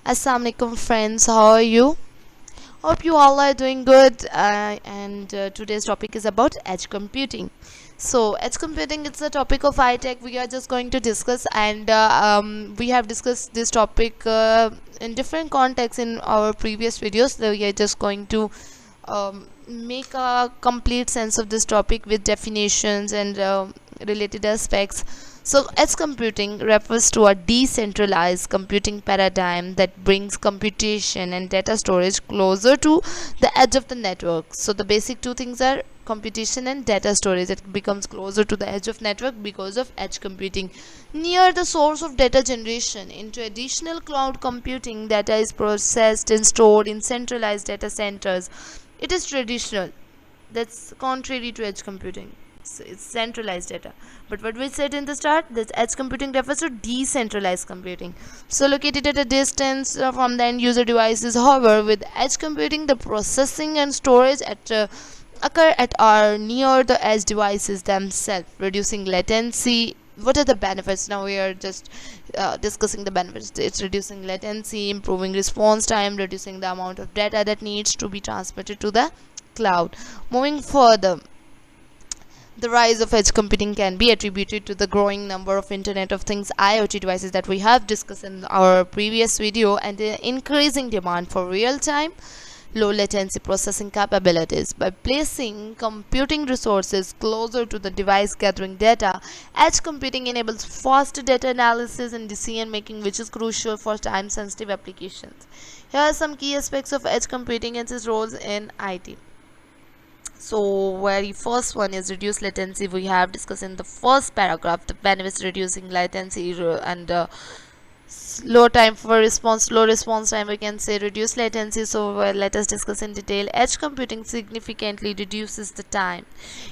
Assalamu alaikum friends, how are you? Hope you all are doing good. And today's topic is about edge computing. So, edge computing is a topic of high tech we are just going to discuss, and we have discussed this topic in different contexts in our previous videos. So, we are just going to make a complete sense of this topic with definitions and related aspects. So, edge computing refers to a decentralized computing paradigm that brings computation and data storage closer to the edge of the network. So, the basic two things are computation and data storage. It becomes closer to the edge of network because of edge computing. Near the source of data generation, in traditional cloud computing, data is processed and stored in centralized data centers. It is traditional. That's contrary to edge computing. It's centralized data. But what we said in the start, that edge computing refers to decentralized computing. So located at a distance from the end user devices. However, with edge computing, the processing and storage occur at or near the edge devices themselves, reducing latency. What are the benefits? Now we are just discussing the benefits. It's reducing latency, improving response time, reducing the amount of data that needs to be transmitted to the cloud. Moving further, the rise of edge computing can be attributed to the growing number of Internet of Things IoT devices that we have discussed in our previous video, and the increasing demand for real-time low latency processing capabilities. By placing computing resources closer to the device gathering data, edge computing enables faster data analysis and decision making, which is crucial for time sensitive applications. Here are some key aspects of edge computing and its roles in IT. So, very first one is reduce latency. We have discussed in the first paragraph the benefits reducing latency and slow time for response, low response time. We can say reduce latency. So, let us discuss in detail. Edge computing significantly reduces the time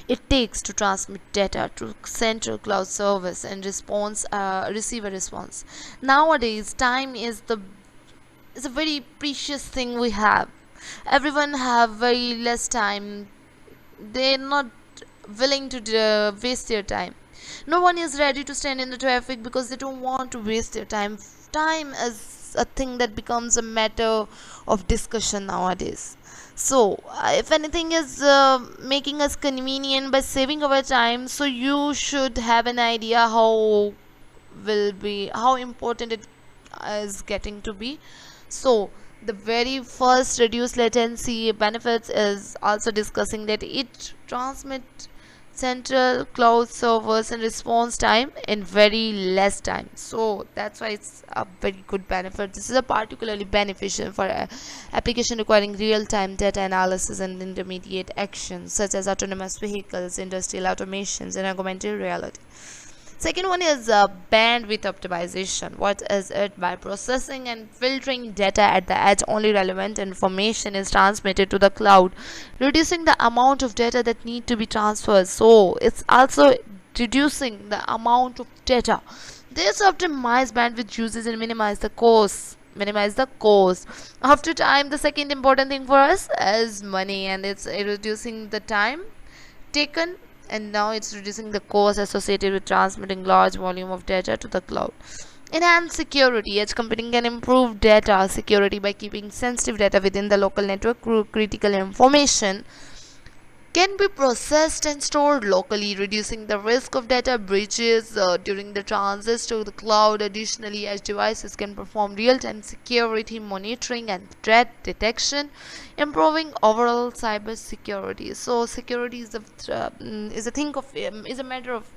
it takes to transmit data to central cloud service and receive a response. Nowadays, time is a very precious thing we have. Everyone have very less time. They're not willing to waste their time. No one is ready to stand in the traffic because they don't want to waste their time. Time is a thing that becomes a matter of discussion nowadays. So if anything is making us convenient by saving our time, so you should have an idea how important it is getting to be. So the very first reduced latency benefits is also discussing that it transmit central cloud servers and response time in very less time. So that's why it's a very good benefit. This is a particularly beneficial for application requiring real-time data analysis and intermediate actions such as autonomous vehicles, industrial automations, and augmented reality. Second one is bandwidth optimization. What is it? By processing and filtering data at the edge, only relevant information is transmitted to the cloud, reducing the amount of data that need to be transferred. So it's also reducing the amount of data. This optimize bandwidth uses and minimize the cost. After time, the second important thing for us is money, and it's reducing the time taken, and now it's reducing the cost associated with transmitting large volume of data to the cloud. Enhanced security. Edge computing can improve data security by keeping sensitive data within the local network. Critical information can be processed and stored locally, reducing the risk of data breaches during the transit to the cloud. Additionally, edge devices can perform real-time security monitoring and threat detection, improving overall cyber security. So, security is a thing of is a matter of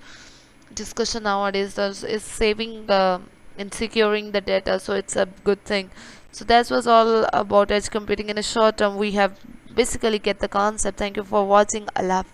discussion nowadays. Is saving and securing the data, so it's a good thing. So that was all about edge computing in a short term. We have basically get the concept. Thank you for watching. Allah Hafiz.